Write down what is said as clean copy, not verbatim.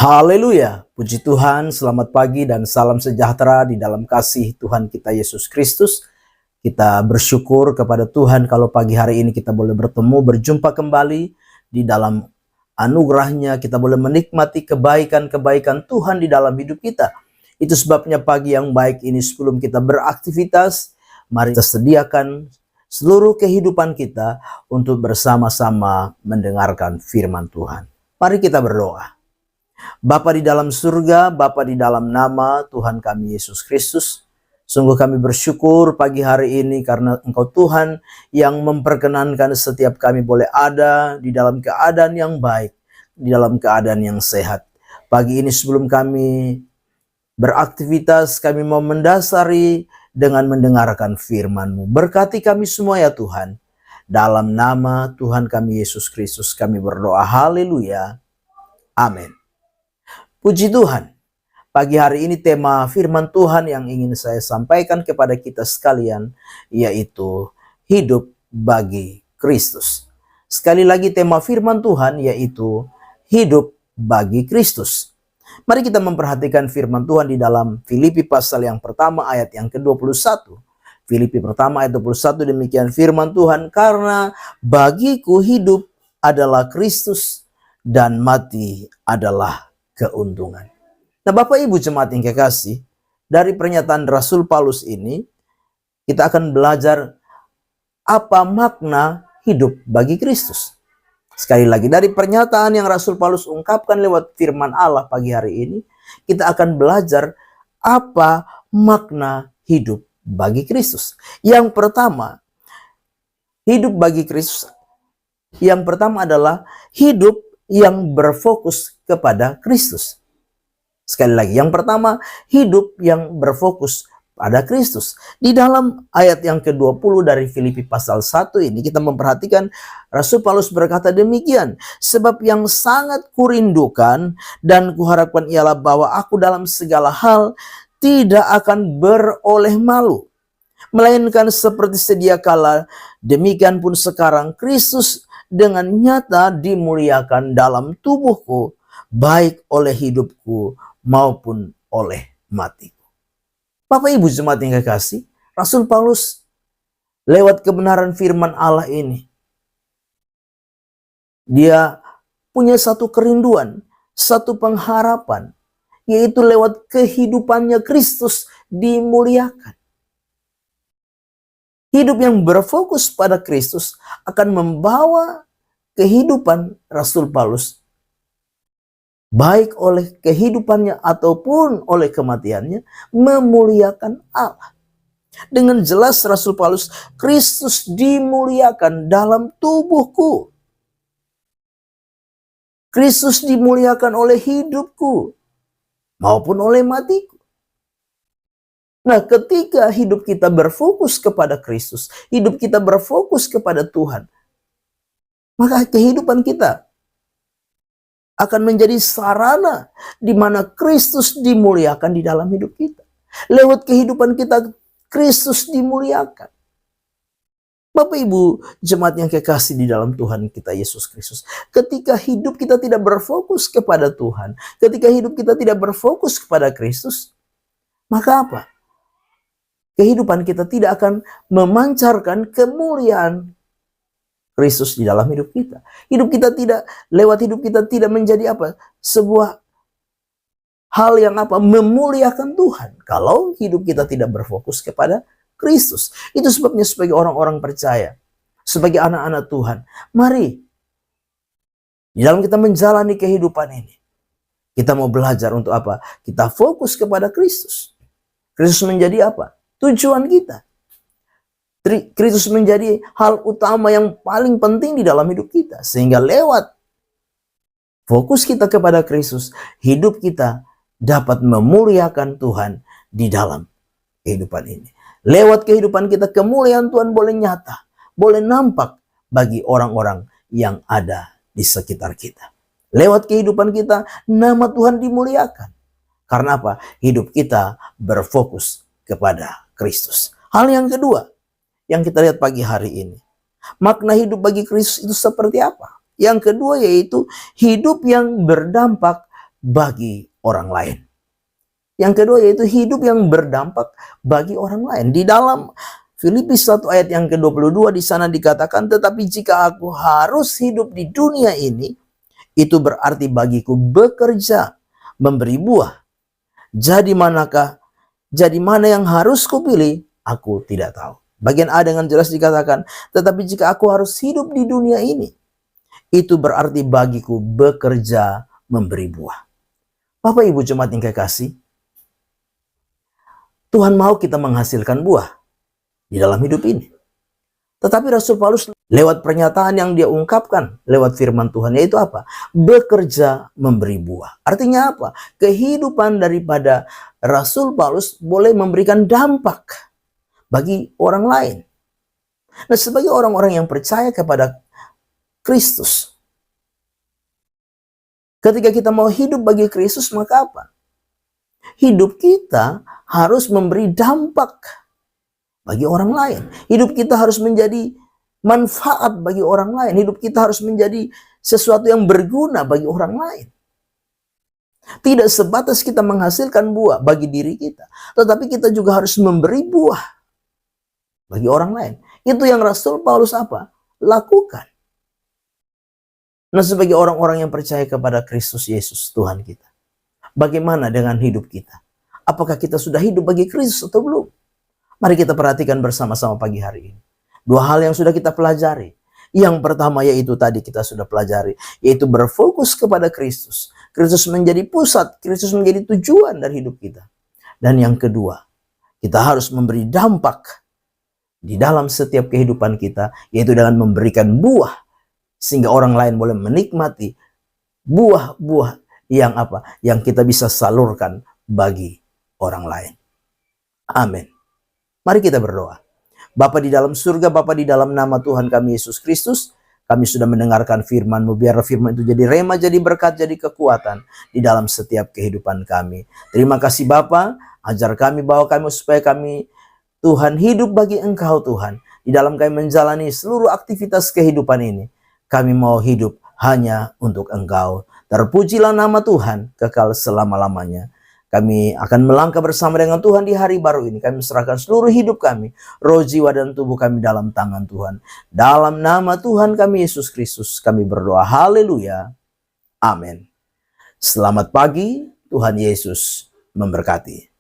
Haleluya, puji Tuhan, selamat pagi dan salam sejahtera di dalam kasih Tuhan kita Yesus Kristus. Kita bersyukur kepada Tuhan kalau pagi hari ini kita boleh bertemu, berjumpa kembali di dalam anugerahnya. Kita boleh menikmati kebaikan-kebaikan Tuhan di dalam hidup kita. Itu sebabnya pagi yang baik ini sebelum kita beraktivitas, mari kita sediakan seluruh kehidupan kita untuk bersama-sama mendengarkan firman Tuhan. Mari kita berdoa. Bapa di dalam surga, Bapa di dalam nama Tuhan kami Yesus Kristus, sungguh kami bersyukur pagi hari ini karena Engkau Tuhan yang memperkenankan setiap kami boleh ada di dalam keadaan yang baik, di dalam keadaan yang sehat. Pagi ini sebelum kami beraktivitas, kami mau mendasari dengan mendengarkan firman-Mu. Berkati kami semua ya Tuhan. Dalam nama Tuhan kami Yesus Kristus kami berdoa. Haleluya. Amin. Puji Tuhan, pagi hari ini tema firman Tuhan yang ingin saya sampaikan kepada kita sekalian, yaitu hidup bagi Kristus. Sekali lagi tema firman Tuhan yaitu hidup bagi Kristus. Mari kita memperhatikan firman Tuhan di dalam Filipi pasal yang pertama ayat yang ke-21. Filipi pertama ayat 21 demikian firman Tuhan, karena bagiku hidup adalah Kristus dan mati adalah keuntungan. Nah, Bapak Ibu jemaat yang kekasih, dari pernyataan Rasul Paulus ini kita akan belajar apa makna hidup bagi Kristus. Sekali lagi, dari pernyataan yang Rasul Paulus ungkapkan lewat firman Allah pagi hari ini, kita akan belajar apa makna hidup bagi Kristus. Yang pertama, hidup bagi Kristus, yang pertama adalah hidup yang berfokus kepada Kristus. Sekali lagi, yang pertama, hidup yang berfokus pada Kristus. Di dalam ayat yang ke-20 dari Filipi pasal 1 ini kita memperhatikan Rasul Paulus berkata demikian, sebab yang sangat kurindukan dan kuharapkan ialah bahwa aku dalam segala hal tidak akan beroleh malu, melainkan seperti sedia kala, demikian pun sekarang Kristus dengan nyata dimuliakan dalam tubuhku, baik oleh hidupku maupun oleh matiku. Bapak Ibu jemaat yang kekasih, Rasul Paulus lewat kebenaran firman Allah ini, dia punya satu kerinduan, satu pengharapan, yaitu lewat kehidupannya Kristus dimuliakan. Hidup yang berfokus pada Kristus akan membawa kehidupan Rasul Paulus, baik oleh kehidupannya ataupun oleh kematiannya, memuliakan Allah. Dengan jelas Rasul Paulus, Kristus dimuliakan dalam tubuhku. Kristus dimuliakan oleh hidupku maupun oleh matiku. Nah, ketika hidup kita berfokus kepada Kristus, hidup kita berfokus kepada Tuhan, maka kehidupan kita akan menjadi sarana di mana Kristus dimuliakan di dalam hidup kita. Lewat kehidupan kita, Kristus dimuliakan. Bapak Ibu jemaat yang kekasih di dalam Tuhan kita Yesus Kristus, ketika hidup kita tidak berfokus kepada Tuhan, ketika hidup kita tidak berfokus kepada Kristus, maka apa? Kehidupan kita tidak akan memancarkan kemuliaan Kristus di dalam hidup kita. Hidup kita tidak, lewat hidup kita tidak menjadi apa? Sebuah hal yang apa? Memuliakan Tuhan. Kalau hidup kita tidak berfokus kepada Kristus. Itu sebabnya sebagai orang-orang percaya, sebagai anak-anak Tuhan, mari di dalam kita menjalani kehidupan ini, kita mau belajar untuk apa? Kita fokus kepada Kristus. Kristus menjadi apa? Tujuan kita. Kristus menjadi hal utama yang paling penting di dalam hidup kita. Sehingga lewat fokus kita kepada Kristus, hidup kita dapat memuliakan Tuhan di dalam kehidupan ini. Lewat kehidupan kita, kemuliaan Tuhan boleh nyata, boleh nampak bagi orang-orang yang ada di sekitar kita. Lewat kehidupan kita, nama Tuhan dimuliakan. Karena apa? Hidup kita berfokus kepada Kristus. Hal yang kedua yang kita lihat pagi hari ini, makna hidup bagi Kristus itu seperti apa? Yang kedua yaitu hidup yang berdampak bagi orang lain. Yang kedua yaitu hidup yang berdampak bagi orang lain. Di dalam Filipi 1 ayat yang ke-22 di sana dikatakan, tetapi jika aku harus hidup di dunia ini, itu berarti bagiku bekerja, memberi buah. Jadi mana yang harus kupilih? Aku tidak tahu. Bagian A dengan jelas dikatakan, tetapi jika aku harus hidup di dunia ini, itu berarti bagiku bekerja, memberi buah. Bapak Ibu jemaat yang kekasih, Tuhan mau kita menghasilkan buah di dalam hidup ini. Tetapi Rasul Paulus lewat pernyataan yang dia ungkapkan lewat firman Tuhan, yaitu apa? Bekerja, memberi buah. Artinya apa? Kehidupan daripada Rasul Paulus boleh memberikan dampak bagi orang lain. Nah, sebagai orang-orang yang percaya kepada Kristus, ketika kita mau hidup bagi Kristus, maka apa? Hidup kita harus memberi dampak bagi orang lain. Hidup kita harus menjadi manfaat bagi orang lain. Hidup kita harus menjadi sesuatu yang berguna bagi orang lain. Tidak sebatas kita menghasilkan buah bagi diri kita, tetapi kita juga harus memberi buah bagi orang lain. Itu yang Rasul Paulus apa? Lakukan. Nah, sebagai orang-orang yang percaya kepada Kristus Yesus Tuhan kita, bagaimana dengan hidup kita? Apakah kita sudah hidup bagi Kristus atau belum? Mari kita perhatikan bersama-sama pagi hari ini. Dua hal yang sudah kita pelajari. Yang pertama yaitu tadi kita sudah pelajari, yaitu berfokus kepada Kristus. Kristus menjadi pusat, Kristus menjadi tujuan dari hidup kita. Dan yang kedua, kita harus memberi dampak di dalam setiap kehidupan kita, yaitu dengan memberikan buah, sehingga orang lain boleh menikmati buah-buah yang apa? Yang kita bisa salurkan bagi orang lain. Amin. Mari kita berdoa. Bapa di dalam surga, Bapa di dalam nama Tuhan kami Yesus Kristus, kami sudah mendengarkan firman-Mu. Biar firman itu jadi rema, jadi berkat, jadi kekuatan di dalam setiap kehidupan kami. Terima kasih Bapa, ajar kami, bawa kami supaya kami Tuhan hidup bagi Engkau Tuhan. Di dalam kami menjalani seluruh aktivitas kehidupan ini, kami mau hidup hanya untuk Engkau. Terpujilah nama Tuhan kekal selama-lamanya. Kami akan melangkah bersama dengan Tuhan di hari baru ini. Kami serahkan seluruh hidup kami, roh, jiwa, dan tubuh kami dalam tangan Tuhan. Dalam nama Tuhan kami Yesus Kristus kami berdoa. Haleluya. Amin. Selamat pagi, Tuhan Yesus memberkati.